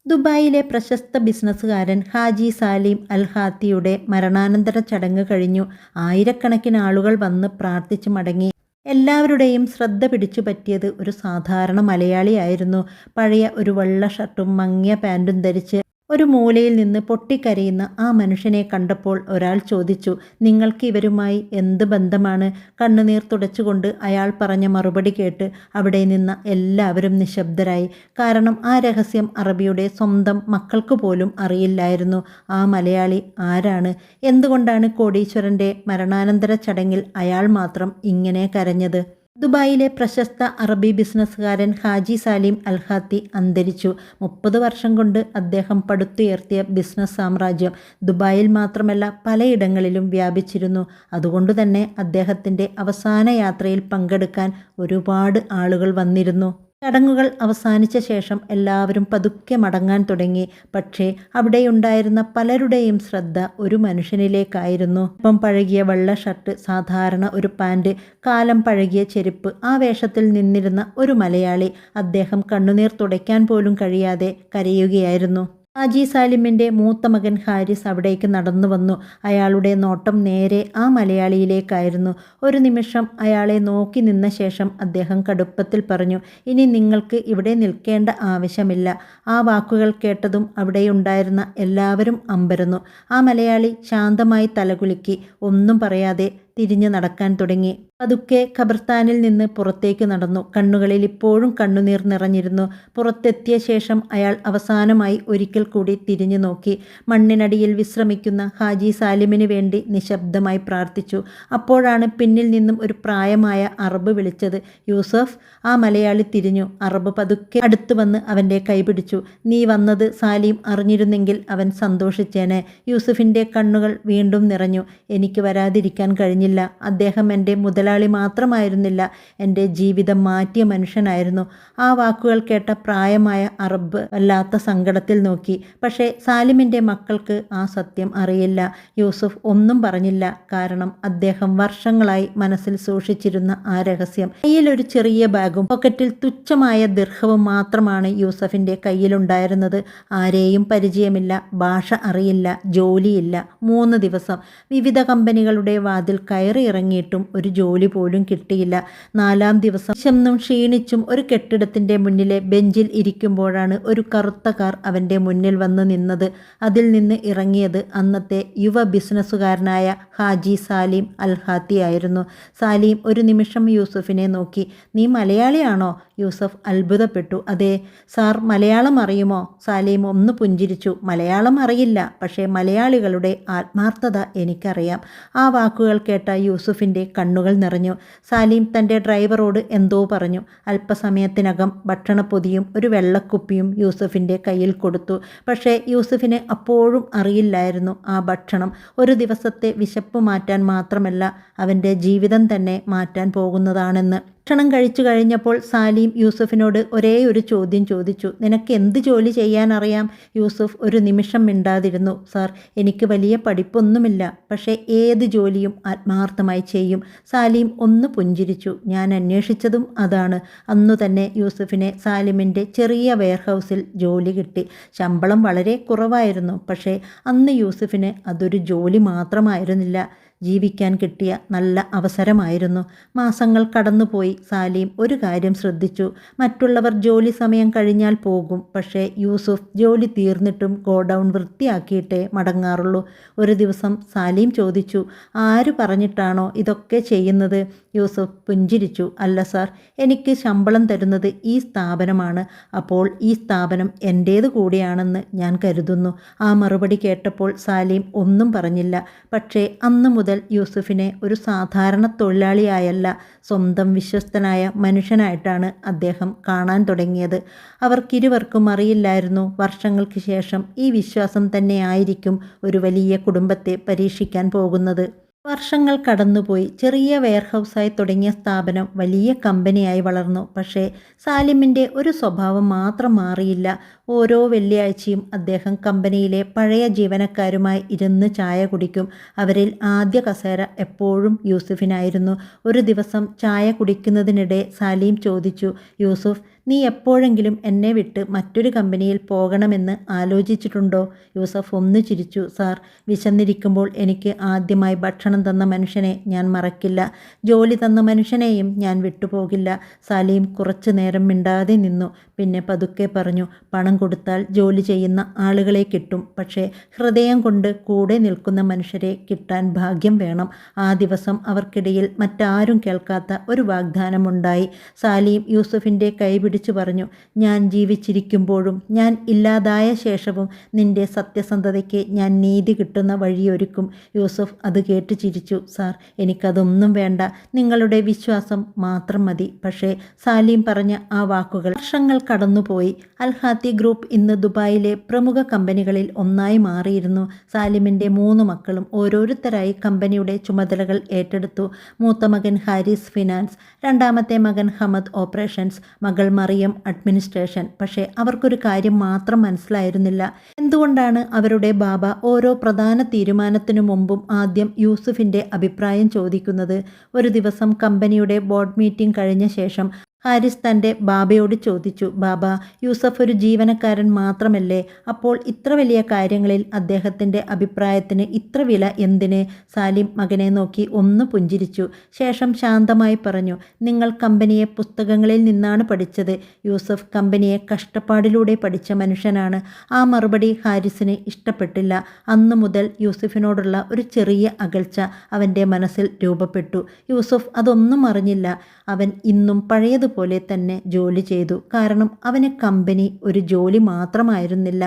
ദുബായിലെ പ്രശസ്ത ബിസിനസ്സുകാരൻ ഹാജി സാലിം അൽ ഹാത്തിയുടെ മരണാനന്തര ചടങ്ങ് കഴിഞ്ഞു. ആയിരക്കണക്കിന് ആളുകൾ വന്ന് പ്രാർത്ഥിച്ചു മടങ്ങി. എല്ലാവരുടെയും ശ്രദ്ധ പിടിച്ചു പറ്റിയത് ഒരു സാധാരണ മലയാളിയായിരുന്നു. പഴയ ഒരു വെള്ള ഷർട്ടും മങ്ങിയ പാൻറ്റും ധരിച്ച് ഒരു മൂലയിൽ നിന്ന് പൊട്ടിക്കരയുന്ന ആ മനുഷ്യനെ കണ്ടപ്പോൾ ഒരാൾ ചോദിച്ചു, നിങ്ങൾക്ക് ഇവരുമായി എന്ത് ബന്ധമാണ്? കണ്ണുനീർ തുടച്ചുകൊണ്ട് അയാൾ പറഞ്ഞ മറുപടി കേട്ട് അവിടെ നിന്ന എല്ലാവരും നിശബ്ദരായി. കാരണം ആ രഹസ്യം അറബിയുടെ സ്വന്തം മക്കൾക്ക് പോലും അറിയില്ലായിരുന്നു. ആ മലയാളി ആരാണ്? എന്തുകൊണ്ടാണ് കോടീശ്വരൻ്റെ മരണാനന്തര ചടങ്ങിൽ അയാൾ മാത്രം ഇങ്ങനെ കരഞ്ഞത്? ദുബായിലെ പ്രശസ്ത അറബി ബിസിനസ്സുകാരൻ ഹാജി സാലിം അൽ ഹാത്തി അന്തരിച്ചു. 30 വർഷം കൊണ്ട് അദ്ദേഹം പടുത്തുയർത്തിയ ബിസിനസ് സാമ്രാജ്യം ദുബായിൽ മാത്രമല്ല പലയിടങ്ങളിലും വ്യാപിച്ചിരുന്നു. അതുകൊണ്ടുതന്നെ അദ്ദേഹത്തിൻ്റെ അവസാന യാത്രയിൽ പങ്കെടുക്കാൻ ഒരുപാട് ആളുകൾ വന്നിരുന്നു. ചടങ്ങുകൾ അവസാനിച്ച ശേഷം എല്ലാവരും പതുക്കെ മടങ്ങാൻ തുടങ്ങി. പക്ഷേ അവിടെയുണ്ടായിരുന്ന പലരുടെയും ശ്രദ്ധ ഒരു മനുഷ്യനിലേക്കായിരുന്നു. ഇപ്പം പഴകിയ വെള്ള ഷർട്ട്, സാധാരണ ഒരു പാൻറ്, കാലം പഴകിയ ചെരുപ്പ്, ആ വേഷത്തിൽ നിന്നിരുന്ന ഒരു മലയാളി. അദ്ദേഹം കണ്ണുനീർ തുടയ്ക്കാൻ പോലും കഴിയാതെ കരയുകയായിരുന്നു. ഹാജി സാലിമിൻ്റെ മൂത്ത മകൻ ഹാരിസ് അവിടേക്ക് നടന്നു വന്നു. അയാളുടെ നോട്ടം നേരെ ആ മലയാളിയിലേക്കായിരുന്നു. ഒരു നിമിഷം അയാളെ നോക്കി നിന്ന ശേഷം അദ്ദേഹം കടുപ്പത്തിൽ പറഞ്ഞു, ഇനി നിങ്ങൾക്ക് ഇവിടെ നിൽക്കേണ്ട ആവശ്യമില്ല. ആ വാക്കുകൾ കേട്ടതും അവിടെയുണ്ടായിരുന്ന എല്ലാവരും അമ്പരന്നു. ആ മലയാളി ശാന്തമായി തലകുലുക്കി ഒന്നും പറയാതെ തിരിഞ്ഞു നടക്കാൻ തുടങ്ങി. പതുക്കെ ഖബർസ്ഥാനിൽ നിന്ന് പുറത്തേക്ക് നടന്നു. കണ്ണുകളിൽ ഇപ്പോഴും കണ്ണുനീർ നിറഞ്ഞിരുന്നു. പുറത്തെത്തിയ ശേഷം അയാൾ അവസാനമായി ഒരിക്കൽ കൂടി തിരിഞ്ഞു നോക്കി. മണ്ണിനടിയിൽ വിശ്രമിക്കുന്ന ഹാജി സാലിമിന് വേണ്ടി നിശബ്ദമായി പ്രാർത്ഥിച്ചു. അപ്പോഴാണ് പിന്നിൽ നിന്നും ഒരു പ്രായമായ അറബ് വിളിച്ചത്, യൂസഫ്. ആ മലയാളി തിരിഞ്ഞു. അറബ് പതുക്കെ അടുത്തു വന്ന് അവൻ്റെ കൈ പിടിച്ചു. നീ വന്നത് സാലിം അറിഞ്ഞിരുന്നെങ്കിൽ അവൻ സന്തോഷിച്ചേനെ. യൂസഫിൻ്റെ കണ്ണുകൾ വീണ്ടും നിറഞ്ഞു. എനിക്ക് വരാതിരിക്കാൻ കഴിഞ്ഞില്ല. അദ്ദേഹം എൻ്റെ മുതലാളി മാത്രമായിരുന്നില്ല, എൻ്റെ ജീവിതം മാറ്റിയ മനുഷ്യനായിരുന്നു. ആ വാക്കുകൾ കേട്ട പ്രായമായ അറബ് വല്ലാത്ത സങ്കടത്തിൽ നോക്കി. പക്ഷേ സാലിമിൻ്റെ മക്കൾക്ക് ആ സത്യം അറിയില്ല. യൂസഫ് ഒന്നും പറഞ്ഞില്ല. കാരണം അദ്ദേഹം വർഷങ്ങളായി മനസ്സിൽ സൂക്ഷിച്ചിരുന്ന ആ രഹസ്യം. കയ്യിലൊരു ചെറിയ ബാഗും പോക്കറ്റിൽ തുച്ഛമായ ദിർഹവും മാത്രമാണ് യൂസഫിൻ്റെ കയ്യിലുണ്ടായിരുന്നത്. ആരെയും പരിചയമില്ല, ഭാഷ അറിയില്ല, ജോലിയില്ല. 3 ദിവസം വിവിധ കമ്പനികളുടെ വാതിൽ കയറിയിറങ്ങിയിട്ടും ഒരു ജോലി പോലും കിട്ടിയില്ല. 4-ാം ദിവസം വിശന്നും ക്ഷീണിച്ചും ഒരു കെട്ടിടത്തിൻ്റെ മുന്നിലെ ബെഞ്ചിൽ ഇരിക്കുമ്പോഴാണ് ഒരു കറുത്ത കാർ അവൻ്റെ മുന്നിൽ വന്ന് നിന്നത്. അതിൽ നിന്ന് ഇറങ്ങിയത് അന്നത്തെ യുവ ബിസിനസ്സുകാരനായ ഹാജി സാലിം അൽ ഹാത്തി ആയിരുന്നു. സാലിം ഒരു നിമിഷം യൂസഫിനെ നോക്കി. നീ മലയാളിയാണോ? യൂസഫ് അത്ഭുതപ്പെട്ടു. അതെ സാർ. മലയാളം അറിയുമോ? സാലിം ഒന്ന് പുഞ്ചിരിച്ചു. മലയാളം അറിയില്ല, പക്ഷേ മലയാളികളുടെ ആത്മാർത്ഥത എനിക്കറിയാം. ആ വാക്കുകൾ കേട്ട യൂസഫിൻ്റെ കണ്ണുകൾ നിറഞ്ഞു. സാലിം തൻ്റെ ഡ്രൈവറോട് എന്തോ പറഞ്ഞു. അല്പസമയത്തിനകം ഭക്ഷണപ്പൊതിയും ഒരു വെള്ളക്കുപ്പിയും യൂസഫിൻ്റെ കയ്യിൽ കൊടുത്തു. പക്ഷേ യൂസഫിന് അപ്പോഴും അറിയില്ലായിരുന്നു ആ ഭക്ഷണം ഒരു ദിവസത്തെ വിശപ്പ് മാറ്റാൻ മാത്രമല്ല, അവൻ്റെ ജീവിതം തന്നെ മാറ്റാൻ പോകുന്നതാണെന്ന്. ഭക്ഷണം കഴിച്ചു കഴിഞ്ഞപ്പോൾ സാലിം യൂസഫിനോട് ഒരേ ഒരു ചോദ്യം ചോദിച്ചു, നിനക്ക് എന്ത് ജോലി ചെയ്യാൻ അറിയാം? യൂസഫ് ഒരു നിമിഷം മിണ്ടാതിരുന്നു. സാർ, എനിക്ക് വലിയ പഠിപ്പൊന്നുമില്ല, പക്ഷേ ഏത് ജോലിയും ആത്മാർത്ഥമായി ചെയ്യും. സാലിം ഒന്ന് പുഞ്ചിരിച്ചു. ഞാൻ അന്വേഷിച്ചതും അതാണ്. അന്നു തന്നെ യൂസഫിനെ സാലിമിൻ്റെ ചെറിയ വെയർഹൗസിൽ ജോലി കിട്ടി. ശമ്പളം വളരെ കുറവായിരുന്നു, പക്ഷേ അന്ന് യൂസഫിന് അതൊരു ജോലി മാത്രമായിരുന്നില്ല, ജീവിക്കാൻ കിട്ടിയ നല്ല അവസരമായിരുന്നു. മാസങ്ങൾ കടന്നുപോയി. സാലിം ഒരു കാര്യം ശ്രദ്ധിച്ചു. മറ്റുള്ളവർ ജോലി സമയം കഴിഞ്ഞാൽ പോകും, പക്ഷേ യൂസുഫ് ജോലി തീർന്നിട്ടും ഗോഡൗൺ വൃത്തിയാക്കിയിട്ടേ മടങ്ങാറുള്ളൂ. ഒരു ദിവസം സാലിം ചോദിച്ചു, ആര് പറഞ്ഞിട്ടാണോ ഇതൊക്കെ ചെയ്യുന്നത്? യൂസുഫ് പുഞ്ചിരിച്ചു. അല്ല സാർ, എനിക്ക് ശമ്പളം തരുന്നത് ഈ സ്ഥാപനമാണ്. അപ്പോൾ ഈ സ്ഥാപനം എൻ്റേത് കൂടിയാണെന്ന് ഞാൻ കരുതുന്നു. ആ മറുപടി കേട്ടപ്പോൾ സാലിം ഒന്നും പറഞ്ഞില്ല. പക്ഷേ അന്ന് മുതൽ യൂസുഫിനെ ഒരു സാധാരണ തൊഴിലാളിയായല്ല, സ്വന്തം വിശ്വസ്തനായ മനുഷ്യനായിട്ടാണ് അദ്ദേഹം കാണാൻ തുടങ്ങിയത്. അവർക്കിരുവർക്കും അറിയില്ലായിരുന്നു, വർഷങ്ങൾക്ക് ശേഷം ഈ വിശ്വാസം തന്നെയായിരിക്കും ഒരു വലിയ കുടുംബത്തെ പരീക്ഷിക്കാൻ പോകുന്നത്. വർഷങ്ങൾ കടന്നുപോയി. ചെറിയ വെയർഹൗസായി തുടങ്ങിയ സ്ഥാപനം വലിയ കമ്പനിയായി വളർന്നു. പക്ഷേ സാലിമിൻ്റെ ഒരു സ്വഭാവം മാത്രം മാറിയില്ല. ഓരോ വെള്ളിയാഴ്ചയും അദ്ദേഹം കമ്പനിയിലെ പഴയ ജീവനക്കാരുമായി ഇരുന്ന് ചായ കുടിക്കും. അവരിൽ ആദ്യ കസേര എപ്പോഴും യൂസുഫിനായിരുന്നു. ഒരു ദിവസം ചായ കുടിക്കുന്നതിനിടെ സാലിം ചോദിച്ചു, യൂസുഫ്, നീ എപ്പോഴെങ്കിലും എന്നെ വിട്ട് മറ്റൊരു കമ്പനിയിൽ പോകണമെന്ന് ആലോചിച്ചിട്ടുണ്ടോ? യൂസഫ് ഒന്ന് ചിരിച്ചു. സാർ, വിശന്നിരിക്കുമ്പോൾ എനിക്ക് ആദ്യമായി ഭക്ഷണം തന്ന മനുഷ്യനെ ഞാൻ മറക്കില്ല. ജോലി തന്ന മനുഷ്യനെയും ഞാൻ വിട്ടുപോകില്ല. സലീം കുറച്ചു നേരം മിണ്ടാതെ നിന്നു. പിന്നെ പതുക്കെ പറഞ്ഞു, പണം കൊടുത്താൽ ജോലി ചെയ്യുന്ന ആളുകളെ കിട്ടും. പക്ഷേ ഹൃദയം കൊണ്ട് കൂടെ നിൽക്കുന്ന മനുഷ്യരെ കിട്ടാൻ ഭാഗ്യം വേണം. ആ ദിവസം അവർക്കിടയിൽ മറ്റാരും കേൾക്കാത്ത ഒരു വാഗ്ദാനമുണ്ടായി. സലീം യൂസഫിൻ്റെ കൈ പിടിച്ചു പറഞ്ഞു, ഞാൻ ജീവിച്ചിരിക്കുമ്പോഴും ഞാൻ ഇല്ലാതായ ശേഷവും നിന്റെ സത്യസന്ധതയ്ക്ക് ഞാൻ നീതി കിട്ടുന്ന വഴിയൊരുക്കും. യൂസഫ് അത് കേട്ട് ചിരിച്ചു. സാർ, എനിക്കതൊന്നും വേണ്ട, നിങ്ങളുടെ വിശ്വാസം മാത്രം മതി. പക്ഷേ സലീം പറഞ്ഞ ആ വാക്കുകൾ വർഷങ്ങൾ കടന്നുപോയി. അൽഹാത്തി ഗ്രൂപ്പ് ഇന്ന് ദുബായിലെ പ്രമുഖ കമ്പനികളിൽ ഒന്നായി മാറിയിരുന്നു. സാലിമിൻ്റെ 3 മക്കളും ഓരോരുത്തരായി കമ്പനിയുടെ ചുമതലകൾ ഏറ്റെടുത്തു. മൂത്ത മകൻ ഹാരിസ് ഫിനാൻസ്, രണ്ടാമത്തെ മകൻ ഹമദ് ഓപ്പറേഷൻസ്, മകൾ മറിയം അഡ്മിനിസ്ട്രേഷൻ. പക്ഷേ അവർക്കൊരു കാര്യം മാത്രം മനസ്സിലായിരുന്നില്ല. എന്തുകൊണ്ടാണ് അവരുടെ ബാബ ഓരോ പ്രധാന തീരുമാനത്തിനു മുമ്പും ആദ്യം യൂസുഫിൻ്റെ അഭിപ്രായം ചോദിക്കുന്നത്? ഒരു ദിവസം കമ്പനിയുടെ ബോർഡ് മീറ്റിംഗ് കഴിഞ്ഞ ശേഷം ഹാരിസ് തൻ്റെ ബാബയോട് ചോദിച്ചു, ബാബ, യൂസഫ് ഒരു ജീവനക്കാരൻ മാത്രമല്ലേ? അപ്പോൾ ഇത്ര വലിയ കാര്യങ്ങളിൽ അദ്ദേഹത്തിൻ്റെ അഭിപ്രായത്തിന് ഇത്ര വില എന്തിന്? സാലിം മകനെ നോക്കി ഒന്ന് പുഞ്ചിരിച്ചു. ശേഷം ശാന്തമായി പറഞ്ഞു, നിങ്ങൾ കമ്പനിയെ പുസ്തകങ്ങളിൽ നിന്നാണ് പഠിച്ചത്. യൂസഫ് കമ്പനിയെ കഷ്ടപ്പാടിലൂടെ പഠിച്ച മനുഷ്യനാണ്. ആ മറുപടി ഹാരിസിന് ഇഷ്ടപ്പെട്ടില്ല. അന്നു മുതൽ യൂസഫിനോടുള്ള ഒരു ചെറിയ അകൽച്ച അവൻ്റെ മനസ്സിൽ രൂപപ്പെട്ടു. യൂസഫ് അതൊന്നും അറിഞ്ഞില്ല. അവൻ ഇന്നും പഴയതുപോലെ തന്നെ ജോലി ചെയ്തു. കാരണം അവന് കമ്പനി ഒരു ജോലി മാത്രമായിരുന്നില്ല,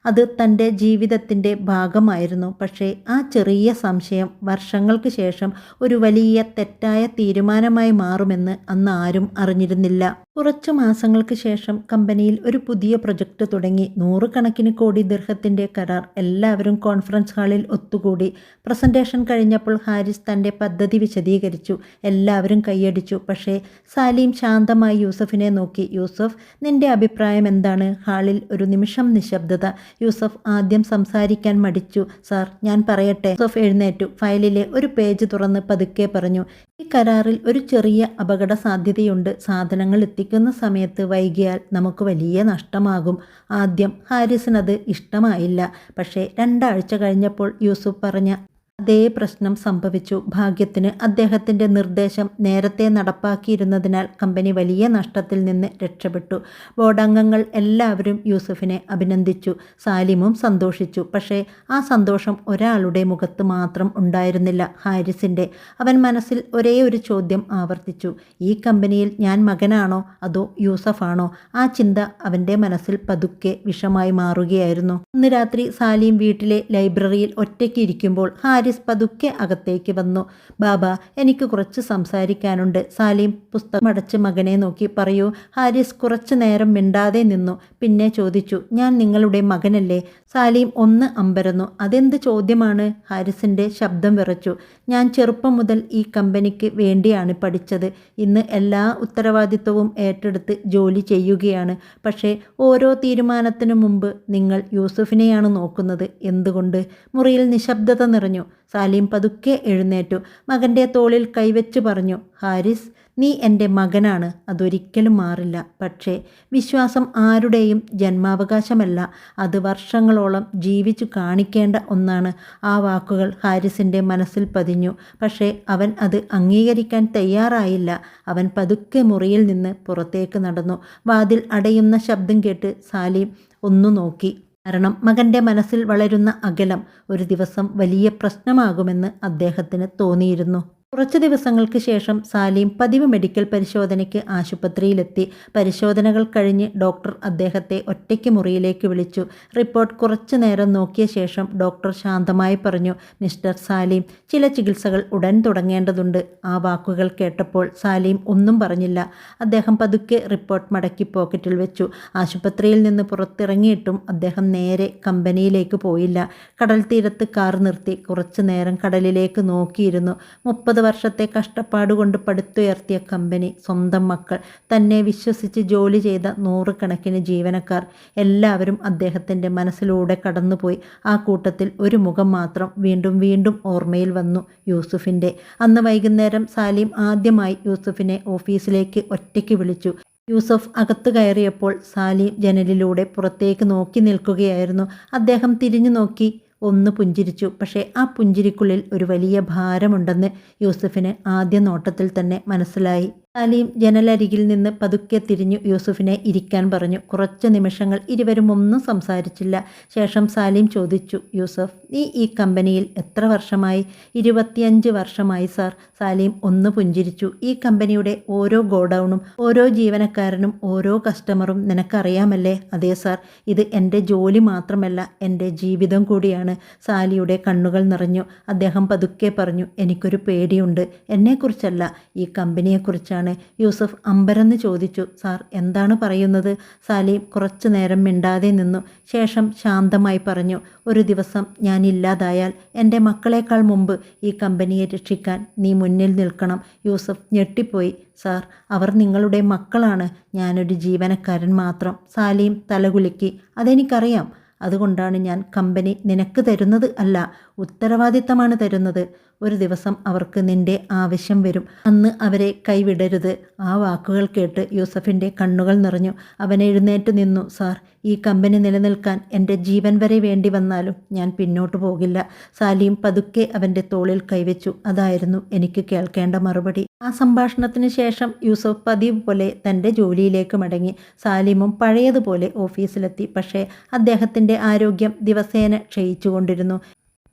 അത് തൻ്റെ ജീവിതത്തിൻ്റെ ഭാഗമായിരുന്നു. പക്ഷേ ആ ചെറിയ സംശയം വർഷങ്ങൾക്ക് ശേഷം ഒരു വലിയ തെറ്റായ തീരുമാനമായി മാറുമെന്ന് അന്ന് ആരും അറിഞ്ഞിരുന്നില്ല. കുറച്ചു മാസങ്ങൾക്ക് ശേഷം കമ്പനിയിൽ ഒരു പുതിയ പ്രൊജക്റ്റ് തുടങ്ങി. 100 കണക്കിന് കോടി ദിർഹത്തിൻ്റെ കരാർ. എല്ലാവരും കോൺഫറൻസ് ഹാളിൽ ഒത്തുകൂടി. പ്രസൻറ്റേഷൻ കഴിഞ്ഞപ്പോൾ ഹാരിസ് തൻ്റെ പദ്ധതി വിശദീകരിച്ചു. എല്ലാവരും കൈയടിച്ചു. പക്ഷേ സലീം ശാന്തമായി യൂസഫിനെ നോക്കി. യൂസഫ്, നിന്റെ അഭിപ്രായം എന്താണ്? ഹാളിൽ ഒരു നിമിഷം നിശബ്ദത. യൂസഫ് ആദ്യം സംസാരിക്കാൻ മടിച്ചു. സാർ, ഞാൻ പറയട്ടെ. യൂസഫ് എഴുന്നേറ്റു. ഫയലിലെ ഒരു പേജ് തുറന്ന് പതുക്കെ പറഞ്ഞു, ഈ കരാറിൽ ഒരു ചെറിയ അപകട സാധ്യതയുണ്ട്. സാധനങ്ങൾ എത്തിക്കുന്ന സമയത്ത് വൈകിയാൽ നമുക്ക് വലിയ നഷ്ടമാകും. ആദ്യം ഹാരിസിനത് ഇഷ്ടമായില്ല. പക്ഷേ 2 ആഴ്ച കഴിഞ്ഞപ്പോൾ യൂസുഫ് പറഞ്ഞ അതേ പ്രശ്നം സംഭവിച്ചു. ഭാഗ്യത്തിന് അദ്ദേഹത്തിൻ്റെ നിർദ്ദേശം നേരത്തെ നടപ്പാക്കിയിരുന്നതിനാൽ കമ്പനി വലിയ നഷ്ടത്തിൽ നിന്ന് രക്ഷപ്പെട്ടു. ബോർഡ് അംഗങ്ങൾ എല്ലാവരും യൂസഫിനെ അഭിനന്ദിച്ചു. സാലിമും സന്തോഷിച്ചു. പക്ഷേ ആ സന്തോഷം ഒരാളുടെ മുഖത്ത് മാത്രം ഉണ്ടായിരുന്നില്ല, ഹാരിസിൻ്റെ. അവൻ മനസ്സിൽ ഒരേ ഒരു ചോദ്യം ആവർത്തിച്ചു, ഈ കമ്പനിയിൽ ഞാൻ മകനാണോ അതോ യൂസഫാണോ? ആ ചിന്ത അവൻ്റെ മനസ്സിൽ പതുക്കെ വിഷമായി മാറുകയായിരുന്നു. അന്ന് രാത്രി സാലിം വീട്ടിലെ ലൈബ്രറിയിൽ ഒറ്റയ്ക്ക് ഇരിക്കുമ്പോൾ ഹാരിസ് പതുക്കെ അകത്തേക്ക് വന്നു. ബാബ, എനിക്ക് കുറച്ച് സംസാരിക്കാനുണ്ട്. സാലിം പുസ്തകം അടച്ച് മകനെ നോക്കി. പറയൂ. ഹാരിസ് കുറച്ചു നേരം മിണ്ടാതെ നിന്നു. പിന്നെ ചോദിച്ചു, ഞാൻ നിങ്ങളുടെ മകനല്ലേ? സാലിം ഒന്ന് അമ്പരന്നു. അതെന്ത് ചോദ്യമാണ്? ഹാരിസിൻ്റെ ശബ്ദം വിറച്ചു. ഞാൻ ചെറുപ്പം മുതൽ ഈ കമ്പനിക്ക് വേണ്ടിയാണ് പഠിച്ചത്. ഇന്ന് എല്ലാ ഉത്തരവാദിത്വവും ഏറ്റെടുത്ത് ജോലി ചെയ്യുകയാണ്. പക്ഷേ ഓരോ തീരുമാനത്തിനു മുമ്പ് നിങ്ങൾ യൂസുഫിനെയാണ് നോക്കുന്നത്. എന്തുകൊണ്ട്? മുറിയിൽ നിശബ്ദത നിറഞ്ഞു. സാലിം പതുക്കെ എഴുന്നേറ്റു. മകൻ്റെ തോളിൽ കൈവച്ച് പറഞ്ഞു, ഹാരിസ്, നീ എൻ്റെ മകനാണ്. അതൊരിക്കലും മാറില്ല. പക്ഷേ വിശ്വാസം ആരുടെയും ജന്മാവകാശമല്ല, അത് വർഷങ്ങളോളം ജീവിച്ചു കാണിക്കേണ്ട ഒന്നാണ്. ആ വാക്കുകൾ ഹാരിസിൻ്റെ മനസ്സിൽ പതിഞ്ഞു. പക്ഷേ അവൻ അത് അംഗീകരിക്കാൻ തയ്യാറായില്ല. അവൻ പതുക്കെ മുറിയിൽ നിന്ന് പുറത്തേക്ക് നടന്നു. വാതിൽ അടയുന്ന ശബ്ദം കേട്ട് സാലിം ഒന്നു നോക്കി. കാരണം മകൻ്റെ മനസ്സിൽ വളരുന്ന അകലം ഒരു ദിവസം വലിയ പ്രശ്നമാകുമെന്ന് അദ്ദേഹത്തിന് തോന്നിയിരുന്നു. കുറച്ച് ദിവസങ്ങൾക്ക് ശേഷം സാലിം പതിവ് മെഡിക്കൽ പരിശോധനയ്ക്ക് ആശുപത്രിയിലെത്തി. പരിശോധനകൾ കഴിഞ്ഞ് ഡോക്ടർ അദ്ദേഹത്തെ ഒറ്റയ്ക്ക് മുറിയിലേക്ക് വിളിച്ചു. റിപ്പോർട്ട് കുറച്ചു നേരം നോക്കിയ ശേഷം ഡോക്ടർ ശാന്തമായി പറഞ്ഞു, മിസ്റ്റർ സാലിം, ചില ചികിത്സകൾ ഉടൻ തുടങ്ങേണ്ടതുണ്ട്. ആ വാക്കുകൾ കേട്ടപ്പോൾ സാലിം ഒന്നും പറഞ്ഞില്ല. അദ്ദേഹം പതുക്കെ റിപ്പോർട്ട് മടക്കി പോക്കറ്റിൽ വെച്ചു. ആശുപത്രിയിൽ നിന്ന് പുറത്തിറങ്ങിയിട്ടും അദ്ദേഹം നേരെ കമ്പനിയിലേക്ക് പോയില്ല. കടൽ തീരത്ത് കാർ നിർത്തി കുറച്ചു നേരം കടലിലേക്ക് നോക്കിയിരുന്നു. 30 വർഷത്തെ കഷ്ടപ്പാടുകൊണ്ട് പടുത്തുയർത്തിയ കമ്പനി, സ്വന്തം മക്കൾ, തന്നെ വിശ്വസിച്ച് ജോലി ചെയ്ത 100 കണക്കിന് ജീവനക്കാർ, എല്ലാവരും അദ്ദേഹത്തിൻ്റെ മനസ്സിലൂടെ കടന്നുപോയി. ആ കൂട്ടത്തിൽ ഒരു മുഖം മാത്രം വീണ്ടും വീണ്ടും ഓർമ്മയിൽ വന്നു, യൂസുഫിൻ്റെ. അന്ന് വൈകുന്നേരം സാലിം ആദ്യമായി യൂസുഫിനെ ഓഫീസിലേക്ക് ഒറ്റയ്ക്ക് വിളിച്ചു. യൂസഫ് അകത്ത് കയറിയപ്പോൾ സാലിം ജനലിലൂടെ പുറത്തേക്ക് നോക്കി നിൽക്കുകയായിരുന്നു. അദ്ദേഹം തിരിഞ്ഞു നോക്കി ഒന്ന് പുഞ്ചിരിച്ചു. പക്ഷേ ആ പുഞ്ചിരിക്കുള്ളിൽ ഒരു വലിയ ഭാരമുണ്ടെന്ന് യൂസഫിന് ആദ്യ നോട്ടത്തിൽ തന്നെ മനസ്സിലായി. സലീം ജനലരികിൽ നിന്ന് പതുക്കെ തിരിഞ്ഞു യൂസഫിനെ ഇരിക്കാൻ പറഞ്ഞു. കുറച്ച് നിമിഷങ്ങൾ ഇരുവരും ഒന്നും സംസാരിച്ചില്ല. ശേഷം സലീം ചോദിച്ചു, യൂസഫ്, നീ ഈ കമ്പനിയിൽ എത്ര വർഷമായി? 25 വർഷമായി സാർ. സലീം ഒന്ന് പുഞ്ചിരിച്ചു. ഈ കമ്പനിയുടെ ഓരോ ഗോഡൗണും ഓരോ ജീവനക്കാരനും ഓരോ കസ്റ്റമറും നിനക്കറിയാമല്ലേ? അതെ സാർ, ഇത് എൻ്റെ ജോലി മാത്രമല്ല, എൻ്റെ ജീവിതം കൂടിയാണ്. സാലിയുടെ കണ്ണുകൾ നിറഞ്ഞു. അദ്ദേഹം പതുക്കെ പറഞ്ഞു, എനിക്കൊരു പേടിയുണ്ട്. എന്നെക്കുറിച്ചല്ല, ഈ കമ്പനിയെക്കുറിച്ചാണ്. യൂസഫ് അമ്പരന്ന് ചോദിച്ചു, സാർ എന്താണ് പറയുന്നത്? സലീം കുറച്ചു നേരം മിണ്ടാതെ നിന്നു. ശേഷം ശാന്തമായി പറഞ്ഞു, ഒരു ദിവസം ഞാൻ ഇല്ലാതായാൽ എൻ്റെ മക്കളെക്കാൾ മുമ്പ് ഈ കമ്പനിയെ രക്ഷിക്കാൻ നീ മുന്നിൽ നിൽക്കണം. യൂസഫ് ഞെട്ടിപ്പോയി. സാർ, അവർ നിങ്ങളുടെ മക്കളാണ്, ഞാനൊരു ജീവനക്കാരൻ മാത്രം. സലീം തലകുലുക്കി. അതെനിക്കറിയാം. അതുകൊണ്ടാണ് ഞാൻ കമ്പനി നിനക്ക് തരുന്നത് അല്ല, ഉത്തരവാദിത്തമാണ് തരുന്നത്. ഒരു ദിവസം അവർക്ക് നിന്റെ ആവശ്യം വരും. അന്ന് അവരെ കൈവിടരുത്. ആ വാക്കുകൾ കേട്ട് യൂസഫിൻ്റെ കണ്ണുകൾ നിറഞ്ഞു. അവൻ എഴുന്നേറ്റ് നിന്നു. സാർ, ഈ കമ്പനി നിലനിൽക്കാൻ എൻ്റെ ജീവൻ വരെ വേണ്ടി വന്നാലും ഞാൻ പിന്നോട്ട് പോകില്ല. സലീം പതുക്കെ അവൻ്റെ തോളിൽ കൈവച്ചു. അതായിരുന്നു എനിക്ക് കേൾക്കേണ്ട മറുപടി. ആ സംഭാഷണത്തിന് ശേഷം യൂസഫ് പതിവ് പോലെ തൻ്റെ ജോലിയിലേക്ക് മടങ്ങി. സലീമും പഴയതുപോലെ ഓഫീസിലെത്തി. പക്ഷേ അദ്ദേഹത്തിൻ്റെ ആരോഗ്യം ദിവസേന ക്ഷയിച്ചുകൊണ്ടിരുന്നു.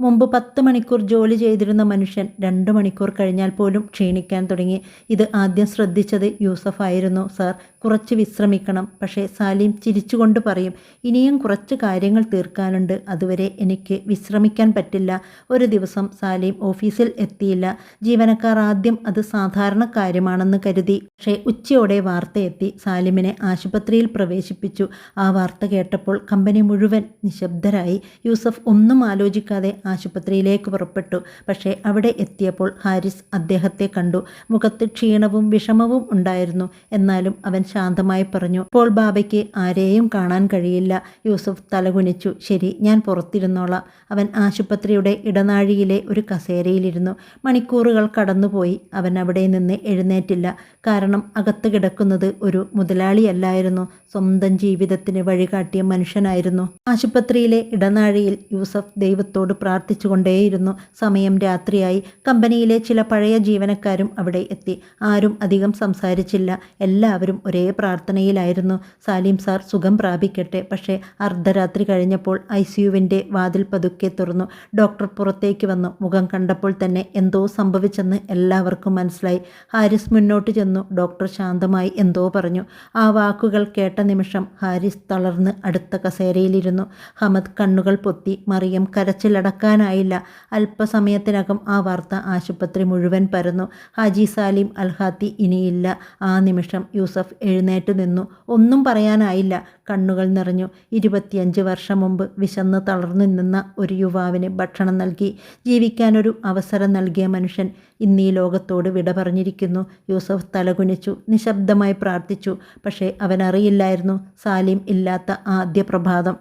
മുമ്പ് 10 മണിക്കൂർ ജോലി ചെയ്തിരുന്ന മനുഷ്യൻ 2 മണിക്കൂർ കഴിഞ്ഞാൽ പോലും ക്ഷീണിക്കാൻ തുടങ്ങി. ഇത് ആദ്യം ശ്രദ്ധിച്ചത് യൂസഫായിരുന്നു. സാർ, കുറച്ച് വിശ്രമിക്കണം. പക്ഷേ സലീം ചിരിച്ചുകൊണ്ട് പറയും, ഇനിയും കുറച്ച് കാര്യങ്ങൾ തീർക്കാനുണ്ട്, അതുവരെ എനിക്ക് വിശ്രമിക്കാൻ പറ്റില്ല. ഒരു ദിവസം സലീം ഓഫീസിൽ എത്തിയില്ല. ജീവനക്കാർ ആദ്യം അത് സാധാരണ കാര്യമാണെന്ന് കരുതി. പക്ഷേ ഉച്ചയോടെ വാർത്തയെത്തി. സലീമിനെ ആശുപത്രിയിൽ പ്രവേശിപ്പിച്ചു. ആ വാർത്ത കേട്ടപ്പോൾ കമ്പനി മുഴുവൻ നിശബ്ദരായി. യൂസഫ് ഒന്നും ആലോചിക്കാതെ ആശുപത്രിയിലേക്ക് പുറപ്പെട്ടു. പക്ഷേ അവിടെ എത്തിയപ്പോൾ ഹാരിസ് അദ്ദേഹത്തെ കണ്ടു. മുഖത്ത് ക്ഷീണവും വിഷമവും ഉണ്ടായിരുന്നു. എന്നാലും അവൻ ശാന്തമായി പറഞ്ഞു, ഇപ്പോൾ ബാബയ്ക്ക് ആരെയും കാണാൻ കഴിയില്ല. യൂസഫ് തലകുനിച്ചു. ശരി, ഞാൻ പുറത്തിരുന്നോളാം. അവൻ ആശുപത്രിയുടെ ഇടനാഴിയിലെ ഒരു കസേരയിലിരുന്നു. മണിക്കൂറുകൾ കടന്നുപോയി. അവൻ അവിടെ നിന്ന് എഴുന്നേറ്റില്ല. കാരണം അകത്ത് കിടക്കുന്നത് ഒരു മുതലാളിയല്ലായിരുന്നു, സ്വന്തം ജീവിതത്തിന് വഴികാട്ടിയ മനുഷ്യനായിരുന്നു. ആശുപത്രിയിലെ ഇടനാഴിയിൽ യൂസഫ് ദൈവത്തോട് പ്രാർത്ഥിച്ചുകൊണ്ടേയിരുന്നു. സമയം രാത്രിയായി. കമ്പനിയിലെ ചില പഴയ ജീവനക്കാരും അവിടെ എത്തി. ആരും അധികം സംസാരിച്ചില്ല. എല്ലാവരും ഒരേ പ്രാർത്ഥനയിലായിരുന്നു. സലീം സാർ സുഖം പ്രാപിക്കട്ടെ. പക്ഷേ അർദ്ധരാത്രി കഴിഞ്ഞപ്പോൾ ICUവിൻ്റെ വാതിൽ പതുക്കെ തുറന്നു. ഡോക്ടർ പുറത്തേക്ക് വന്നു. മുഖം കണ്ടപ്പോൾ തന്നെ എന്തോ സംഭവിച്ചെന്ന് എല്ലാവർക്കും മനസ്സിലായി. ഹാരിസ് മുന്നോട്ട് ചെന്നു. ഡോക്ടർ ശാന്തമായി എന്തോ പറഞ്ഞു. ആ വാക്കുകൾ കേട്ട നിമിഷം ഹാരിസ് തളർന്ന് അടുത്ത കസേരയിലിരുന്നു. ഹമദ് കണ്ണുകൾ പൊത്തി. മറിയം കരച്ചിലടക്കാനായില്ല. അല്പസമയത്തിനകം ആ വാർത്ത ആശുപത്രി മുഴുവൻ പരന്നു. ഹാജി സാലിം അൽഹാത്തി ഇനിയില്ല. ആ നിമിഷം യൂസഫ് എഴുന്നേറ്റ് നിന്നു. ഒന്നും പറയാനായില്ല. കണ്ണുകൾ നിറഞ്ഞു. 25 വർഷം മുമ്പ് വിശന്ന് തളർന്നു നിന്ന ഒരു യുവാവിന് ഭക്ഷണം നൽകി ജീവിക്കാനൊരു അവസരം നൽകിയ മനുഷ്യൻ ഇന്നീ ലോകത്തോട് വിട പറഞ്ഞിരിക്കുന്നു. യൂസഫ് തലകുനിച്ചു. നിശബ്ദമായി പ്രാർത്ഥിച്ചു. പക്ഷേ അവനറിയില്ലായിരുന്നു സാലിം ഇല്ലാത്ത ആദ്യ പ്രഭാതം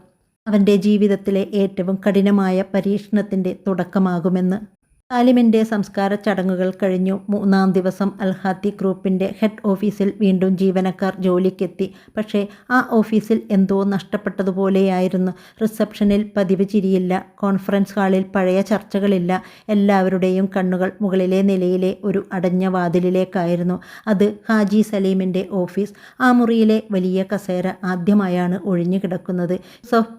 അവൻ്റെ ജീവിതത്തിലെ ഏറ്റവും കഠിനമായ പരീക്ഷണത്തിൻ്റെ തുടക്കമാകുമെന്ന്. സാലിമിൻ്റെ സംസ്കാര ചടങ്ങുകൾ കഴിഞ്ഞു. 3-ാം ദിവസം അൽഹാത്തി ഗ്രൂപ്പിൻ്റെ ഹെഡ് ഓഫീസിൽ വീണ്ടും ജീവനക്കാർ ജോലിക്കെത്തി. പക്ഷേ ആ ഓഫീസിൽ എന്തോ നഷ്ടപ്പെട്ടതുപോലെയായിരുന്നു. റിസപ്ഷനിൽ പതിവ് ചിരിയില്ല. കോൺഫറൻസ് ഹാളിൽ പഴയ ചർച്ചകളില്ല. എല്ലാവരുടെയും കണ്ണുകൾ മുകളിലെ നിലയിലെ ഒരു അടഞ്ഞ വാതിലിലേക്കായിരുന്നു. അത് ഹാജി സലീമിൻ്റെ ഓഫീസ്. ആ മുറിയിലെ വലിയ കസേര ആദ്യമായാണ് ഒഴിഞ്ഞു കിടക്കുന്നത്.